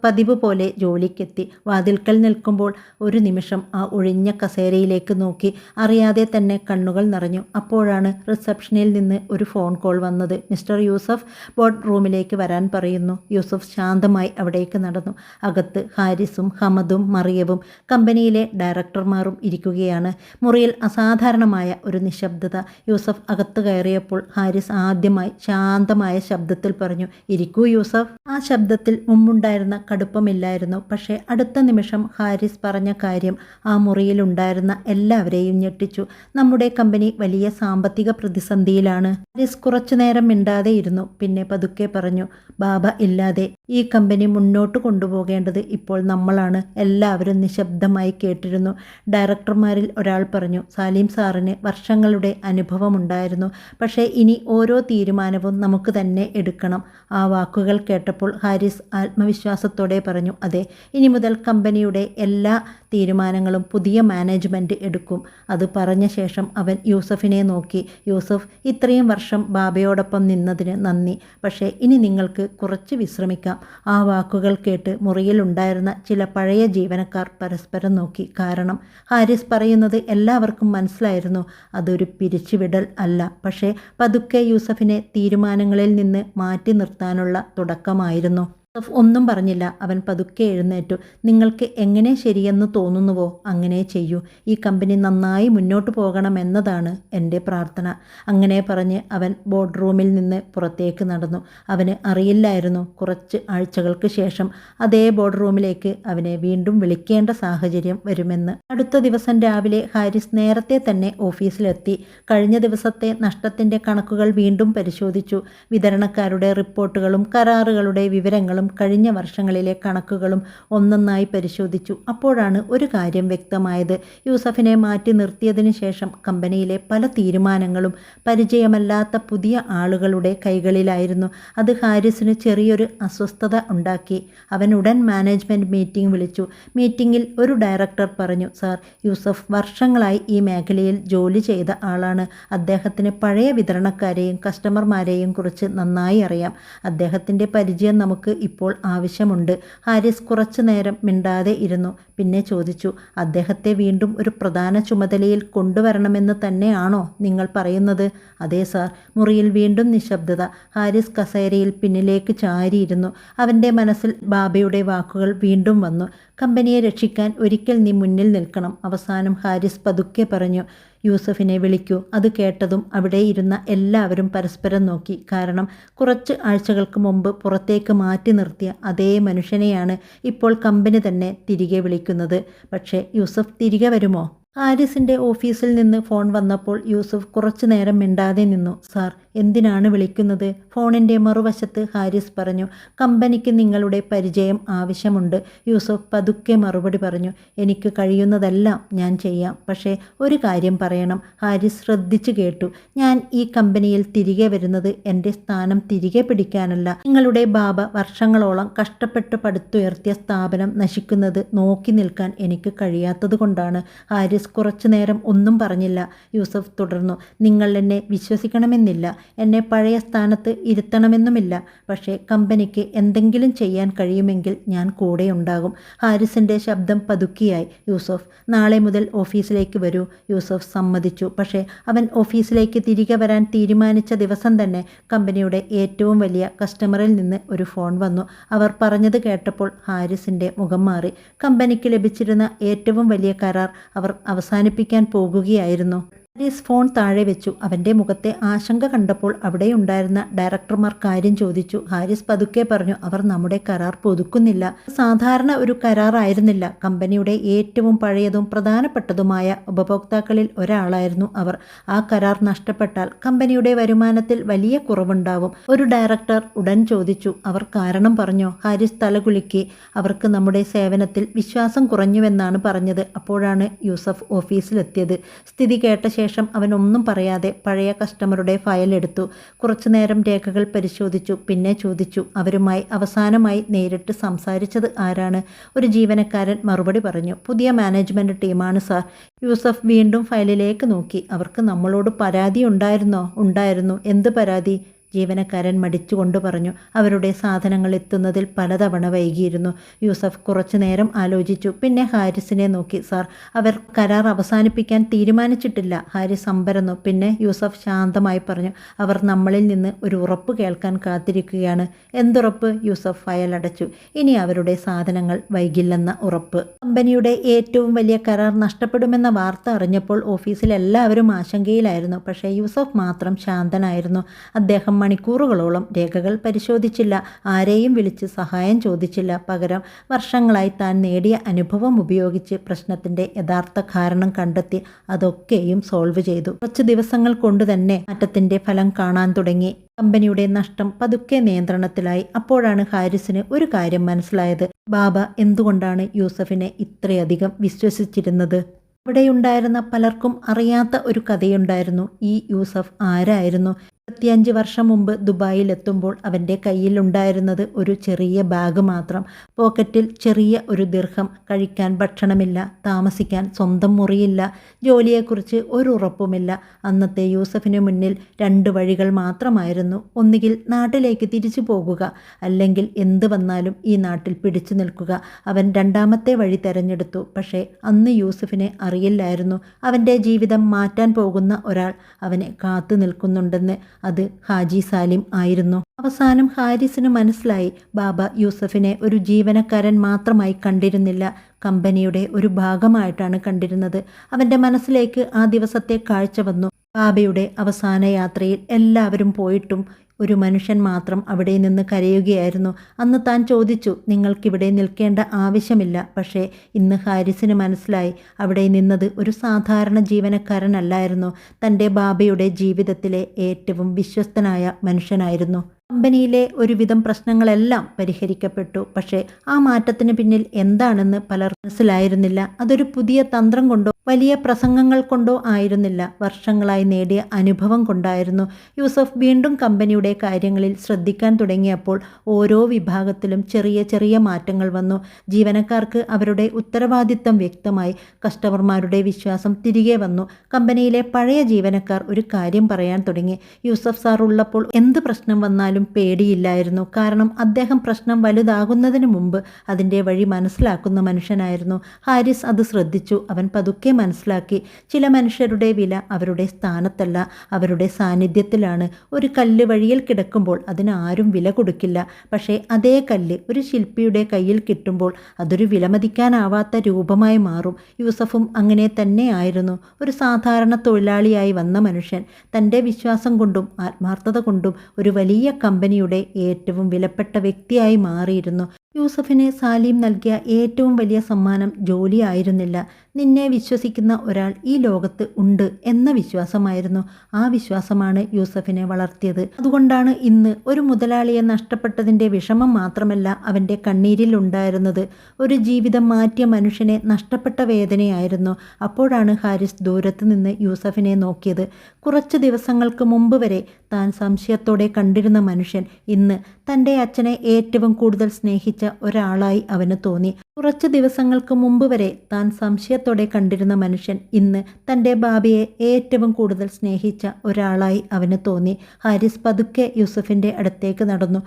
പതിവ് പോലെ ജോലിക്കെത്തി. വാതിൽക്കൽ നിൽക്കുമ്പോൾ ഒരു നിമിഷം ആ ഒഴിഞ്ഞ കസേരയിൽ ിലേക്ക് നോക്കി. അറിയാതെ തന്നെ കണ്ണുകൾ നിറഞ്ഞു. അപ്പോഴാണ് റിസപ്ഷനിൽ നിന്ന് ഒരു ഫോൺ കോൾ വന്നത്. മിസ്റ്റർ യൂസഫ്, ബോർഡ് റൂമിലേക്ക് വരാൻ പറയുന്നു. യൂസഫ് ശാന്തമായി അവിടേക്ക് നടന്നു. അകത്ത് ഹാരിസും ഹമദും മറിയവും കമ്പനിയിലെ ഡയറക്ടർമാരും ഇരിക്കുകയാണ്. മുറിയിൽ അസാധാരണമായ ഒരു നിശബ്ദത. യൂസഫ് അകത്ത് കയറിയപ്പോൾ ഹാരിസ് ആദ്യമായി ശാന്തമായ ശബ്ദത്തിൽ പറഞ്ഞു, ഇരിക്കൂ യൂസഫ്. ആ ശബ്ദത്തിൽ മുമ്പുണ്ടായിരുന്ന കടുപ്പമില്ലായിരുന്നു. പക്ഷേ അടുത്ത നിമിഷം ഹാരിസ് പറഞ്ഞ കാര്യം ആ മുറിയിലുണ്ടായിരുന്ന നിന്ന എല്ലാവരെയും ഞെട്ടിച്ചു. നമ്മുടെ കമ്പനി വലിയ സാമ്പത്തിക പ്രതിസന്ധിയിലാണ്. ഹാരിസ് കുറച്ചുനേരം മിണ്ടാതെ ഇരുന്നു. പിന്നെ പതുക്കെ പറഞ്ഞു, ബാബ ഇല്ലാതെ ഈ കമ്പനി മുന്നോട്ട് കൊണ്ടുപോകേണ്ടത് ഇപ്പോൾ നമ്മളാണ്. എല്ലാവരും നിശബ്ദമായി കേട്ടിരുന്നു. ഡയറക്ടർമാരിൽ ഒരാൾ പറഞ്ഞു, സാലിം സാറിന് വർഷങ്ങളുടെ അനുഭവമുണ്ടായിരുന്നു. പക്ഷേ ഇനി ഓരോ തീരുമാനവും നമുക്ക് തന്നെ എടുക്കണം. ആ വാക്കുകൾ കേട്ടപ്പോൾ ഹാരിസ് ആത്മവിശ്വാസത്തോടെ പറഞ്ഞു, അതെ, ഇനി മുതൽ കമ്പനിയുടെ എല്ലാ തീരുമാനങ്ങളും പുതിയ മാനേജ്മെൻറ്റ് എടുക്കും. അത് പറഞ്ഞ ശേഷം അവൻ യൂസഫിനെ നോക്കി. യൂസഫ്, ഇത്രയും വർഷം ബാബയോടൊപ്പം നിന്നതിന് നന്ദി. പക്ഷേ ഇനി നിങ്ങൾക്ക് കുറച്ച് വിശ്രമിക്കാം. ആ വാക്കുകൾ കേട്ട് മുറിയിലുണ്ടായിരുന്ന ചില പഴയ ജീവനക്കാർ പരസ്പരം നോക്കി. കാരണം ഹാരിസ് പറയുന്നത് എല്ലാവർക്കും മനസ്സിലായിരുന്നു. അതൊരു പിരിച്ചുവിടൽ അല്ല, പക്ഷേ പതുക്കെ യൂസഫിനെ തീരുമാനങ്ങളിൽ നിന്ന് മാറ്റി നിർത്താനുള്ള തുടക്കമായിരുന്നു. യൂസഫ് ഒന്നും പറഞ്ഞില്ല. അവൻ പതുക്കെ എഴുന്നേറ്റു. നിങ്ങൾക്ക് എങ്ങനെ ശരിയെന്ന് തോന്നുന്നുവോ അങ്ങനെ ചെയ്യൂ. ഈ കമ്പനി നന്നായി മുന്നോട്ട് പോകണമെന്നതാണ് എൻ്റെ പ്രാർത്ഥന. അങ്ങനെ പറഞ്ഞ് അവൻ ബോർഡ് റൂമിൽ നിന്ന് പുറത്തേക്ക് നടന്നു. അവന് അറിയില്ലായിരുന്നു കുറച്ച് ആഴ്ചകൾക്ക് ശേഷം അതേ ബോർഡ് റൂമിലേക്ക് അവനെ വീണ്ടും വിളിക്കേണ്ട സാഹചര്യം വരുമെന്ന്. അടുത്ത ദിവസം രാവിലെ ഹാരിസ് നേരത്തെ തന്നെ ഓഫീസിലെത്തി. കഴിഞ്ഞ ദിവസത്തെ നഷ്ടത്തിൻ്റെ കണക്കുകൾ വീണ്ടും പരിശോധിച്ചു. വിതരണക്കാരുടെ റിപ്പോർട്ടുകളും കരാറുകളുടെ വിവരങ്ങളും കഴിഞ്ഞ വർഷങ്ങളിലെ കണക്കുകളും ഒന്നൊന്നായി പരിശോധിച്ചു. അപ്പോഴാണ് ഒരു കാര്യം വ്യക്തമായത്. യൂസഫിനെ മാറ്റി നിർത്തിയതിനു ശേഷം കമ്പനിയിലെ പല തീരുമാനങ്ങളും പരിചയമല്ലാത്ത പുതിയ ആളുകളുടെ കൈകളിലായിരുന്നു. അത് ഹാരിസിന് ചെറിയൊരു അസ്വസ്ഥത ഉണ്ടാക്കി. അവൻ ഉടൻ മാനേജ്മെൻറ്റ് മീറ്റിംഗ് വിളിച്ചു. മീറ്റിംഗിൽ ഒരു ഡയറക്ടർ പറഞ്ഞു, സാർ, യൂസഫ് വർഷങ്ങളായി ഈ മേഖലയിൽ ജോലി ചെയ്ത ആളാണ്. അദ്ദേഹത്തിന് പഴയ വിതരണക്കാരെയും കസ്റ്റമർമാരെയും കുറിച്ച് നന്നായി അറിയാം. അദ്ദേഹത്തിൻ്റെ പരിചയം നമുക്ക് ഇപ്പോൾ ആവശ്യമുണ്ട്. ഹാരിസ് കുറച്ചു നേരം മിണ്ടാതെ ഇരുന്നു. പിന്നെ ചോദിച്ചു, അദ്ദേഹത്തെ വീണ്ടും ഒരു പ്രധാന ചുമതലയിൽ കൊണ്ടുവരണമെന്ന് തന്നെയാണോ നിങ്ങൾ പറയുന്നത്? അതെ സാർ. മുറിയിൽ വീണ്ടും നിശബ്ദത. ഹാരിസ് കസേരയിൽ പിന്നിലേക്ക് ചാരിയിരുന്നു. അവൻ്റെ മനസ്സിൽ ബാബയുടെ വാക്കുകൾ വീണ്ടും വന്നു. കമ്പനിയെ രക്ഷിക്കാൻ ഒരിക്കൽ നീ മുന്നിൽ നിൽക്കണം. അവസാനം ഹാരിസ് പതുക്കെ പറഞ്ഞു, യൂസഫിനെ വിളിക്കൂ. അത് കേട്ടതും അവിടെ ഇരുന്ന എല്ലാവരും പരസ്പരം നോക്കി. കാരണം കുറച്ച് ആഴ്ചകൾക്ക് മുമ്പ് പുറത്തേക്ക് മാറ്റി നിർത്തിയ അതേ മനുഷ്യനെയാണ് ഇപ്പോൾ കമ്പനി തന്നെ തിരികെ വിളിക്കുന്നത്. പക്ഷേ യൂസഫ് തിരികെ വരുമോ? ഹാരിസിൻ്റെ ഓഫീസിൽ നിന്ന് ഫോൺ വന്നപ്പോൾ യൂസഫ് കുറച്ചു നേരം മിണ്ടാതെ നിന്നു. സാർ, എന്തിനാണ് വിളിക്കുന്നത്? ഫോണിൻ്റെ മറുവശത്ത് ഹാരിസ് പറഞ്ഞു, കമ്പനിക്ക് നിങ്ങളുടെ പരിചയം ആവശ്യമുണ്ട്. യൂസഫ് പതുക്കെ മറുപടി പറഞ്ഞു, എനിക്ക് കഴിയുന്നതെല്ലാം ഞാൻ ചെയ്യാം. പക്ഷേ ഒരു കാര്യം പറയണം. ഹാരിസ് ശ്രദ്ധിച്ചു കേട്ടു. ഞാൻ ഈ കമ്പനിയിൽ തിരികെ വരുന്നത് എൻ്റെ സ്ഥാനം തിരികെ പിടിക്കാനല്ല. നിങ്ങളുടെ ബാബ വർഷങ്ങളോളം കഷ്ടപ്പെട്ട് പടുത്തുയർത്തിയ സ്ഥാപനം നശിക്കുന്നത് നോക്കി നിൽക്കാൻ എനിക്ക് കഴിയാത്തത് കൊണ്ടാണ്. ഹാരിസ് കുറച്ചു നേരം ഒന്നും പറഞ്ഞില്ല. യൂസഫ് തുടർന്നു, നിങ്ങൾ എന്നെ വിശ്വസിക്കണമെന്നില്ല, എന്നെ പഴയ സ്ഥാനത്ത് ഇരുത്തണമെന്നുമില്ല. പക്ഷേ കമ്പനിക്ക് എന്തെങ്കിലും ചെയ്യാൻ കഴിയുമെങ്കിൽ ഞാൻ കൂടെ ഉണ്ടാകും. ഹാരിസിൻ്റെ ശബ്ദം പതുക്കിയായി. യൂസഫ്, നാളെ മുതൽ ഓഫീസിലേക്ക് വരൂ. യൂസഫ് സമ്മതിച്ചു. പക്ഷേ അവൻ ഓഫീസിലേക്ക് തിരികെ വരാൻ തീരുമാനിച്ച ദിവസം തന്നെ കമ്പനിയുടെ ഏറ്റവും വലിയ കസ്റ്റമറിൽ നിന്ന് ഒരു ഫോൺ വന്നു. അവർ പറഞ്ഞത് കേട്ടപ്പോൾ ഹാരിസിൻ്റെ മുഖം മാറി. കമ്പനിക്ക് ലഭിച്ചിരുന്ന ഏറ്റവും വലിയ കരാർ അവർ അവസാനിപ്പിക്കാൻ പോകുകയായിരുന്നു. ഹാരിസ് ഫോൺ താഴെ വെച്ചു. അവൻ്റെ മുഖത്തെ ആശങ്ക കണ്ടപ്പോൾ അവിടെയുണ്ടായിരുന്ന ഡയറക്ടർമാർ കാര്യം ചോദിച്ചു. ഹാരിസ് പതുക്കെ പറഞ്ഞു, അവർ നമ്മുടെ കരാർ പുതുക്കുന്നില്ല. സാധാരണ ഒരു കരാറായിരുന്നില്ല. കമ്പനിയുടെ ഏറ്റവും പഴയതും പ്രധാനപ്പെട്ടതുമായ ഉപഭോക്താക്കളിൽ ഒരാളായിരുന്നു അവർ. ആ കരാർ നഷ്ടപ്പെട്ടാൽ കമ്പനിയുടെ വരുമാനത്തിൽ വലിയ കുറവുണ്ടാവും. ഒരു ഡയറക്ടർ ഉടൻ ചോദിച്ചു, അവർ കാരണം പറഞ്ഞോ? ഹാരിസ് തലകുലുക്കി. അവർക്ക് നമ്മുടെ സേവനത്തിൽ വിശ്വാസം കുറഞ്ഞുവെന്നാണ് പറഞ്ഞത്. അപ്പോഴാണ് യൂസഫ് ഓഫീസിലെത്തിയത്. സ്ഥിതി കേട്ട ശേഷം അവൻ ഒന്നും പറയാതെ പഴയ കസ്റ്റമറുടെ ഫയൽ എടുത്തു. കുറച്ചുനേരം രേഖകൾ പരിശോധിച്ചു. പിന്നെ ചോദിച്ചു, അവരുമായി അവസാനമായി നേരിട്ട് സംസാരിച്ചത് ആരാണ്? ഒരു ജീവനക്കാരൻ മറുപടി പറഞ്ഞു, പുതിയ മാനേജ്മെൻറ്റ് ടീമാണ് സാർ. യൂസഫ് വീണ്ടും ഫയലിലേക്ക് നോക്കി. അവർക്ക് നമ്മളോട് പരാതി ഉണ്ടായിരുന്നോ? ഉണ്ടായിരുന്നു. എന്ത് പരാതി? ജീവനക്കാരൻ മടിച്ചുകൊണ്ട് പറഞ്ഞു, അവരുടെ സാധനങ്ങൾ എത്തുന്നതിൽ പലതവണ വൈകിയിരുന്നു. യൂസഫ് കുറച്ചു നേരം ആലോചിച്ചു. പിന്നെ ഹാരിസിനെ നോക്കി. സാർ, അവർ കരാർ അവസാനിപ്പിക്കാൻ തീരുമാനിച്ചിട്ടില്ല. ഹാരിസ് അമ്പരന്നു. പിന്നെ യൂസഫ് ശാന്തമായി പറഞ്ഞു, അവർ നമ്മളിൽ നിന്ന് ഒരു ഉറപ്പ് കേൾക്കാൻ കാത്തിരിക്കുകയാണ്. എന്തുറപ്പ്? യൂസഫ് ഫയൽ അടച്ചു. ഇനി അവരുടെ സാധനങ്ങൾ വൈകില്ലെന്ന ഉറപ്പ്. കമ്പനിയുടെ ഏറ്റവും വലിയ കരാർ നഷ്ടപ്പെടുമെന്ന വാർത്ത അറിഞ്ഞപ്പോൾ ഓഫീസിൽ എല്ലാവരും ആശങ്കയിലായിരുന്നു. പക്ഷേ യൂസഫ് മാത്രം ശാന്തനായിരുന്നു. അദ്ദേഹം മണിക്കൂറുകളോളം രേഖകൾ പരിശോധിച്ചില്ല, ആരെയും വിളിച്ച് സഹായം ചോദിച്ചില്ല. പകരം വർഷങ്ങളായി താൻ നേടിയ അനുഭവം ഉപയോഗിച്ച് പ്രശ്നത്തിൻ്റെ യഥാർത്ഥ കാരണം കണ്ടെത്തി അതൊക്കെയും സോൾവ് ചെയ്തു. കുറച്ച് ദിവസങ്ങൾ കൊണ്ട് തന്നെ മാറ്റത്തിൻ്റെ ഫലം കാണാൻ തുടങ്ങി. കമ്പനിയുടെ നഷ്ടം പതുക്കെ നിയന്ത്രണത്തിലായി. അപ്പോഴാണ് ഹാരിസിന് ഒരു കാര്യം മനസ്സിലായത്. ബാബ എന്തുകൊണ്ടാണ് യൂസഫിനെ ഇത്രയധികം വിശ്വസിച്ചിരുന്നത്? അവിടെയുണ്ടായിരുന്ന പലർക്കും അറിയാത്ത ഒരു കഥയുണ്ടായിരുന്നു. ഈ യൂസഫ് ആരായിരുന്നു? 25 വർഷം മുമ്പ് ദുബായിലെത്തുമ്പോൾ അവൻ്റെ കയ്യിലുണ്ടായിരുന്നത് ഒരു ചെറിയ ബാഗ് മാത്രം. പോക്കറ്റിൽ ചെറിയ ഒരു ദിർഹം. കഴിക്കാൻ ഭക്ഷണമില്ല, താമസിക്കാൻ സ്വന്തം മുറിയില്ല, ജോലിയെക്കുറിച്ച് ഒരു ഉറപ്പുമില്ല. അന്നത്തെ യൂസഫിന് മുന്നിൽ 2 വഴികൾ മാത്രമായിരുന്നു. ഒന്നുകിൽ നാട്ടിലേക്ക് തിരിച്ചു പോകുക, അല്ലെങ്കിൽ എന്ത് വന്നാലും ഈ നാട്ടിൽ പിടിച്ചു നിൽക്കുക. അവൻ രണ്ടാമത്തെ വഴി തിരഞ്ഞെടുത്തു. പക്ഷേ അന്ന് യൂസഫിനെ അറിയില്ലായിരുന്നു, അവൻ്റെ ജീവിതം മാറ്റാൻ പോകുന്ന ഒരാൾ അവനെ കാത്തു നിൽക്കുന്നുണ്ടെന്ന്. അത് ഹാജി സാലിം ആയിരുന്നു. അവസാനം ഹാരിസിന് മനസ്സിലായി, ബാബ യൂസഫിനെ ഒരു ജീവനക്കാരൻ മാത്രമായി കണ്ടിരുന്നില്ല, കമ്പനിയുടെ ഒരു ഭാഗമായിട്ടാണ് കണ്ടിരുന്നത്. അവൻ്റെ മനസ്സിലേക്ക് ആ ദിവസത്തെ കാഴ്ച വന്നു. ബാബയുടെ അവസാന യാത്രയിൽ എല്ലാവരും പോയിട്ടും ഒരു മനുഷ്യൻ മാത്രം അവിടെ നിന്ന് കരയുകയായിരുന്നു. അന്ന് താൻ ചോദിച്ചു, നിങ്ങൾക്കിവിടെ നിൽക്കേണ്ട ആവശ്യമില്ല. പക്ഷേ ഇന്ന് ഹാരിസിന് മനസ്സിലായി, അവിടെ നിന്നത് ഒരു സാധാരണ ജീവനക്കാരനല്ലായിരുന്നു, തൻ്റെ ബാബയുടെ ജീവിതത്തിലെ ഏറ്റവും വിശ്വസ്തനായ മനുഷ്യനായിരുന്നു. കമ്പനിയിലെ ഒരുവിധം പ്രശ്നങ്ങളെല്ലാം പരിഹരിക്കപ്പെട്ടു. പക്ഷേ ആ മാറ്റത്തിന് പിന്നിൽ എന്താണെന്ന് പലർ മനസ്സിലായിരുന്നില്ല. അതൊരു പുതിയ തന്ത്രം കൊണ്ടോ വലിയ പ്രസംഗങ്ങൾ കൊണ്ടോ ആയിരുന്നില്ല, വർഷങ്ങളായി നേടിയ അനുഭവം കൊണ്ടായിരുന്നു. യൂസഫ് വീണ്ടും കമ്പനിയുടെ കാര്യങ്ങളിൽ ശ്രദ്ധിക്കാൻ തുടങ്ങിയപ്പോൾ ഓരോ വിഭാഗത്തിലും ചെറിയ ചെറിയ മാറ്റങ്ങൾ വന്നു. ജീവനക്കാർക്ക് അവരുടെ ഉത്തരവാദിത്തം വ്യക്തമായി. കസ്റ്റമർമാരുടെ വിശ്വാസം തിരികെ വന്നു. കമ്പനിയിലെ പഴയ ജീവനക്കാർ ഒരു കാര്യം പറയാൻ തുടങ്ങി, യൂസഫ് സാർ ഉള്ളപ്പോൾ എന്ത് പ്രശ്നം വന്നാലും പേടിയില്ലായിരുന്നു. കാരണം അദ്ദേഹം പ്രശ്നം വലുതാകുന്നതിന് മുമ്പ് അതിൻ്റെ വഴി മനസ്സിലാക്കുന്ന മനുഷ്യനായിരുന്നു. ഹാരിസ് അത് ശ്രദ്ധിച്ചു. അവൻ പതുക്കെ മനസ്സിലാക്കി, ചില മനുഷ്യരുടെ വില അവരുടെ സ്ഥാനത്തല്ല, അവരുടെ സാന്നിധ്യത്തിലാണ്. ഒരു കല്ല് വഴിയിൽ കിടക്കുമ്പോൾ അതിന് ആരും വില കൊടുക്കില്ല. പക്ഷേ അതേ കല്ല് ഒരു ശില്പിയുടെ കയ്യിൽ കിട്ടുമ്പോൾ അതൊരു വിലമതിക്കാനാവാത്ത രൂപമായി മാറും. യൂസഫും അങ്ങനെ തന്നെ ആയിരുന്നു. ഒരു സാധാരണ തൊഴിലാളിയായി വന്ന മനുഷ്യൻ തൻ്റെ വിശ്വാസം കൊണ്ടും ആത്മാർത്ഥത കൊണ്ടും ഒരു വലിയ കമ്പനിയുടെ ഏറ്റവും വിലപ്പെട്ട വ്യക്തിയായി മാറിയിരുന്നു. യൂസഫിന് സാലിം നൽകിയ ഏറ്റവും വലിയ സമ്മാനം ജോലി ആയിരുന്നില്ല, നിന്നെ വിശ്വസിക്കുന്ന ഒരാൾ ഈ ലോകത്ത് ഉണ്ട് എന്ന വിശ്വാസമായിരുന്നു. ആ വിശ്വാസമാണ് യൂസഫിനെ വളർത്തിയത്. അതുകൊണ്ടാണ് ഇന്ന് ഒരു മുതലാളിയെ നഷ്ടപ്പെട്ടതിൻ്റെ വിഷമം മാത്രമല്ല അവൻ്റെ കണ്ണീരിൽ ഉണ്ടായിരുന്നത്, ഒരു ജീവിതം മാറ്റിയ മനുഷ്യനെ നഷ്ടപ്പെട്ട വേദനയായിരുന്നു. അപ്പോഴാണ് ഹാരിസ് ദൂരത്ത് നിന്ന് യൂസഫിനെ നോക്കിയത്. കുറച്ച് ദിവസങ്ങൾക്ക് മുമ്പ് വരെ താൻ സംശയത്തോടെ കണ്ടിരുന്ന മനുഷ്യൻ ഇന്ന് തൻ്റെ അച്ഛനെ ഏറ്റവും കൂടുതൽ സ്നേഹിച്ച ഒരാളായി അവന് തോന്നി. കുറച്ച് ദിവസങ്ങൾക്ക് മുമ്പ് വരെ താൻ സംശയത്തോടെ കണ്ടിരുന്ന മനുഷ്യൻ ഇന്ന് തൻ്റെ ബാബയെ ഏറ്റവും കൂടുതൽ സ്നേഹിച്ച ഒരാളായി അവന് തോന്നി. ഹാരിസ് പതുക്കെ യൂസഫിൻ്റെ അടുത്തേക്ക് നടന്നു.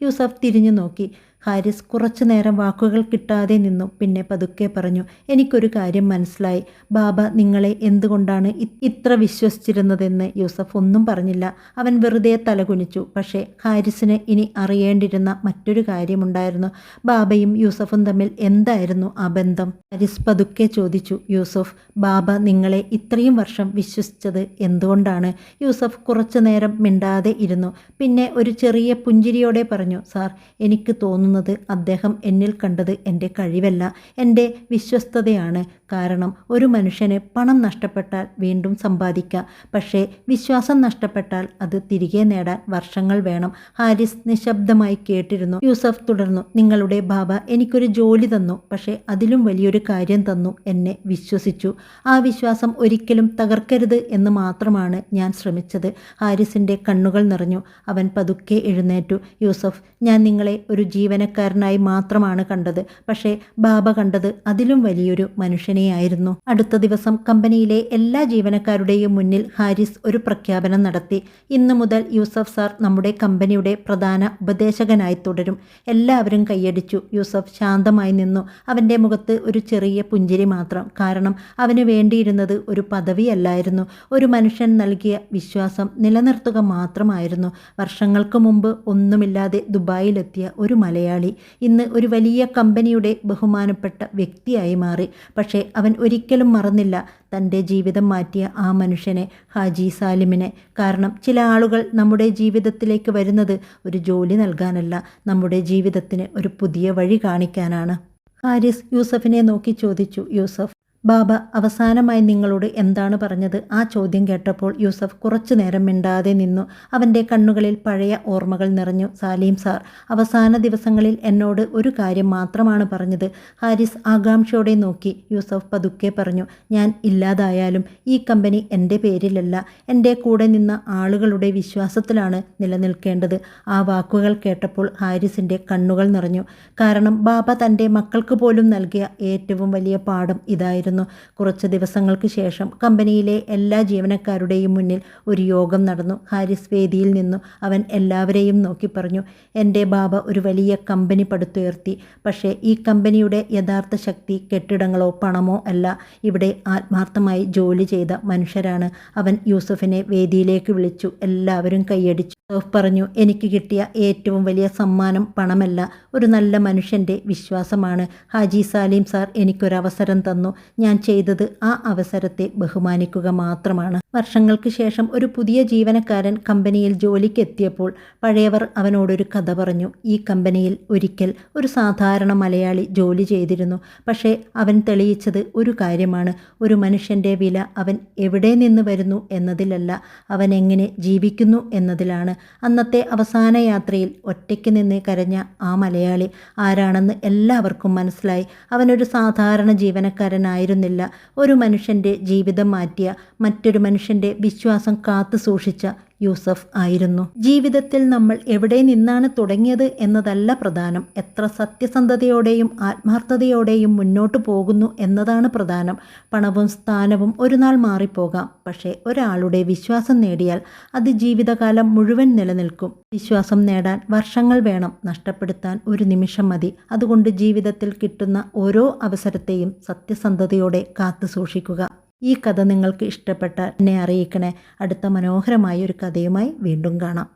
യൂസഫ് തിരിഞ്ഞു നോക്കി. ഹാരിസ് കുറച്ചു നേരം വാക്കുകൾ കിട്ടാതെ നിന്നു. പിന്നെ പതുക്കെ പറഞ്ഞു, എനിക്കൊരു കാര്യം മനസ്സിലായി. ബാബ നിങ്ങളെ എന്തുകൊണ്ടാണ് ഇത്ര വിശ്വസിച്ചിരുന്നതെന്ന്. യൂസഫ് ഒന്നും പറഞ്ഞില്ല. അവൻ വെറുതെ തലകുനിച്ചു. പക്ഷേ ഹാരിസിന് ഇനി അറിയേണ്ടിരുന്ന മറ്റൊരു കാര്യമുണ്ടായിരുന്നു. ബാബയും യൂസഫും തമ്മിൽ എന്തായിരുന്നു ആ ബന്ധം? ഹാരിസ് പതുക്കെ ചോദിച്ചു, യൂസഫ്, ബാബ നിങ്ങളെ ഇത്രയും വർഷം വിശ്വസിച്ചത് എന്തുകൊണ്ടാണ്? യൂസഫ് കുറച്ചു നേരം മിണ്ടാതെ ഇരുന്നു. പിന്നെ ഒരു ചെറിയ പുഞ്ചിരിയോടെ പറഞ്ഞു, സാർ, എനിക്ക് തോന്നുന്നു അദ്ദേഹം എന്നിൽ കണ്ടത് എൻ്റെ കഴിവല്ല, എൻ്റെ വിശ്വസ്തതയാണ്. കാരണം ഒരു മനുഷ്യന് പണം നഷ്ടപ്പെട്ടാൽ വീണ്ടും സമ്പാദിക്കാം, പക്ഷേ വിശ്വാസം നഷ്ടപ്പെട്ടാൽ അത് തിരികെ നേടാൻ വർഷങ്ങൾ വേണം. ഹാരിസ് നിശബ്ദമായി കേട്ടിരുന്നു. യൂസഫ് തുടർന്നു, നിങ്ങളുടെ ബാബ എനിക്കൊരു ജോലി തന്നു, പക്ഷേ അതിലും വലിയൊരു കാര്യം തന്നു, എന്നെ വിശ്വസിച്ചു. ആ വിശ്വാസം ഒരിക്കലും തകർക്കരുത് എന്ന് മാത്രമാണ് ഞാൻ ശ്രമിച്ചത്. ഹാരിസിൻ്റെ കണ്ണുകൾ നിറഞ്ഞു. അവൻ പതുക്കെ എഴുന്നേറ്റു. യൂസഫ്, ഞാൻ നിങ്ങളെ ഒരു ജീവനക്കാരനായി മാത്രമാണ് കണ്ടത്, പക്ഷേ ബാബ കണ്ടത് അതിലും വലിയൊരു മനുഷ്യനെയായിരുന്നു. അടുത്ത ദിവസം കമ്പനിയിലെ എല്ലാ ജീവനക്കാരുടെയും മുന്നിൽ ഹാരിസ് ഒരു പ്രഖ്യാപനം നടത്തി. ഇന്നു മുതൽ യൂസഫ് സാർ നമ്മുടെ കമ്പനിയുടെ പ്രധാന ഉപദേശകനായി തുടരും. എല്ലാവരും കൈയടിച്ചു. യൂസഫ് ശാന്തമായി നിന്നു. അവൻ്റെ മുഖത്ത് ഒരു ചെറിയ പുഞ്ചിരി മാത്രം. കാരണം അവന് വേണ്ടിയിരുന്നത് ഒരു പദവിയല്ലായിരുന്നു, ഒരു മനുഷ്യൻ നൽകിയ വിശ്വാസം നിലനിർത്തുക മാത്രമായിരുന്നു. വർഷങ്ങൾക്ക് മുമ്പ് ഒന്നുമില്ലാതെ ദുബായിലെത്തിയ ഒരു മലയാളി മലയാളി ഇന്ന് ഒരു വലിയ കമ്പനിയുടെ ബഹുമാനപ്പെട്ട വ്യക്തിയായി മാറി. പക്ഷേ അവൻ ഒരിക്കലും മറന്നില്ല തൻ്റെ ജീവിതം മാറ്റിയ ആ മനുഷ്യനെ, ഹാജി സാലിമിനെ. കാരണം ചില ആളുകൾ നമ്മുടെ ജീവിതത്തിലേക്ക് വരുന്നത് ഒരു ജോലി നൽകാനല്ല, നമ്മുടെ ജീവിതത്തിന് ഒരു പുതിയ വഴി കാണിക്കാനാണ്. ഹാരിസ് യൂസഫിനെ നോക്കി ചോദിച്ചു, യൂസഫ്, ബാബ അവസാനമായി നിങ്ങളോട് എന്താണ് പറഞ്ഞത്? ആ ചോദ്യം കേട്ടപ്പോൾ യൂസഫ് കുറച്ചു നേരം മിണ്ടാതെ നിന്നു. അവൻ്റെ കണ്ണുകളിൽ പഴയ ഓർമ്മകൾ നിറഞ്ഞു. സാലിം സാർ അവസാന ദിവസങ്ങളിൽ എന്നോട് ഒരു കാര്യം മാത്രമാണ് പറഞ്ഞത്. ഹാരിസ് ആകാംക്ഷയോടെ നോക്കി. യൂസഫ് പതുക്കെ പറഞ്ഞു, ഞാൻ ഇല്ലാതായാലും ഈ കമ്പനി എൻ്റെ പേരിലല്ല, എൻ്റെ കൂടെ നിന്ന ആളുകളുടെ വിശ്വാസത്തിലാണ് നിലനിൽക്കേണ്ടത്. ആ വാക്കുകൾ കേട്ടപ്പോൾ ഹാരിസിൻ്റെ കണ്ണുകൾ നിറഞ്ഞു. കാരണം ബാബ തൻ്റെ മക്കൾക്ക് പോലും നൽകിയ ഏറ്റവും വലിയ പാഠം ഇതായിരുന്നു. കുറച്ച് ദിവസങ്ങൾക്ക് ശേഷം കമ്പനിയിലെ എല്ലാ ജീവനക്കാരുടെയും മുന്നിൽ ഒരു യോഗം നടന്നു. ഹാരിസ് വേദിയിൽ നിന്നു. അവൻ എല്ലാവരെയും നോക്കി പറഞ്ഞു, എൻ്റെ ബാബ ഒരു വലിയ കമ്പനി പടുത്തുയർത്തി. പക്ഷേ ഈ കമ്പനിയുടെ യഥാർത്ഥ ശക്തി കെട്ടിടങ്ങളോ പണമോ അല്ല, ഇവിടെ ആത്മാർത്ഥമായി ജോലി ചെയ്ത മനുഷ്യരാണ്. അവൻ യൂസഫിനെ വേദിയിലേക്ക് വിളിച്ചു. എല്ലാവരും കൈയടിച്ചു. യൂസഫ് പറഞ്ഞു, എനിക്ക് കിട്ടിയ ഏറ്റവും വലിയ സമ്മാനം പണമല്ല, ഒരു നല്ല മനുഷ്യൻ്റെ വിശ്വാസമാണ്. ഹാജി സാലിം സാർ എനിക്കൊരവസരം തന്നു. ഞാൻ ചെയ്തത് ആ അവസരത്തെ ബഹുമാനിക്കുക മാത്രമാണ്. വർഷങ്ങൾക്ക് ശേഷം ഒരു പുതിയ ജീവനക്കാരൻ കമ്പനിയിൽ ജോലിക്ക് എത്തിയപ്പോൾ പഴയവർ അവനോടൊരു കഥ പറഞ്ഞു. ഈ കമ്പനിയിൽ ഒരിക്കൽ ഒരു സാധാരണ മലയാളി ജോലി ചെയ്തിരുന്നു. പക്ഷേ അവൻ തെളിയിച്ചത് ഒരു കാര്യമാണ്, ഒരു മനുഷ്യൻ്റെ വില അവൻ എവിടെ നിന്ന് വരുന്നു എന്നതിലല്ല, അവൻ എങ്ങനെ ജീവിക്കുന്നു എന്നതിലാണ്. അന്നത്തെ അവസാന യാത്രയിൽ ഒറ്റയ്ക്ക് നിന്ന് കരഞ്ഞ ആ മലയാളി ആരാണെന്ന് എല്ലാവർക്കും മനസ്സിലായി. അവനൊരു സാധാരണ ജീവനക്കാരനായിരുന്നില്ല, ഒരു മനുഷ്യൻ്റെ ജീവിതം മാറ്റിയ, മറ്റൊരു മനുഷ്യൻ്റെ വിശ്വാസം കാത്തു സൂക്ഷിച്ച യൂസഫ് ആയിരുന്നു. ജീവിതത്തിൽ നമ്മൾ എവിടെ നിന്നാണ് തുടങ്ങിയത് എന്നതല്ല പ്രധാനം, എത്ര സത്യസന്ധതയോടെയും ആത്മാർത്ഥതയോടെയും മുന്നോട്ട് പോകുന്നു എന്നതാണ് പ്രധാനം. പണവും സ്ഥാനവും ഒരു നാൾ മാറിപ്പോകാം, പക്ഷേ ഒരാളുടെ വിശ്വാസം നേടിയാൽ അത് ജീവിതകാലം മുഴുവൻ നിലനിൽക്കും. വിശ്വാസം നേടാൻ വർഷങ്ങൾ വേണം, നഷ്ടപ്പെടുത്താൻ ഒരു നിമിഷം മതി. അതുകൊണ്ട് ജീവിതത്തിൽ കിട്ടുന്ന ഓരോ അവസരത്തെയും സത്യസന്ധതയോടെ കാത്തു സൂക്ഷിക്കുക. ഈ കഥ നിങ്ങൾക്ക് ഇഷ്ടപ്പെട്ടാൽ എന്നെ അറിയിക്കണേ. അടുത്ത മനോഹരമായ ഒരു കഥയുമായി വീണ്ടും കാണാം.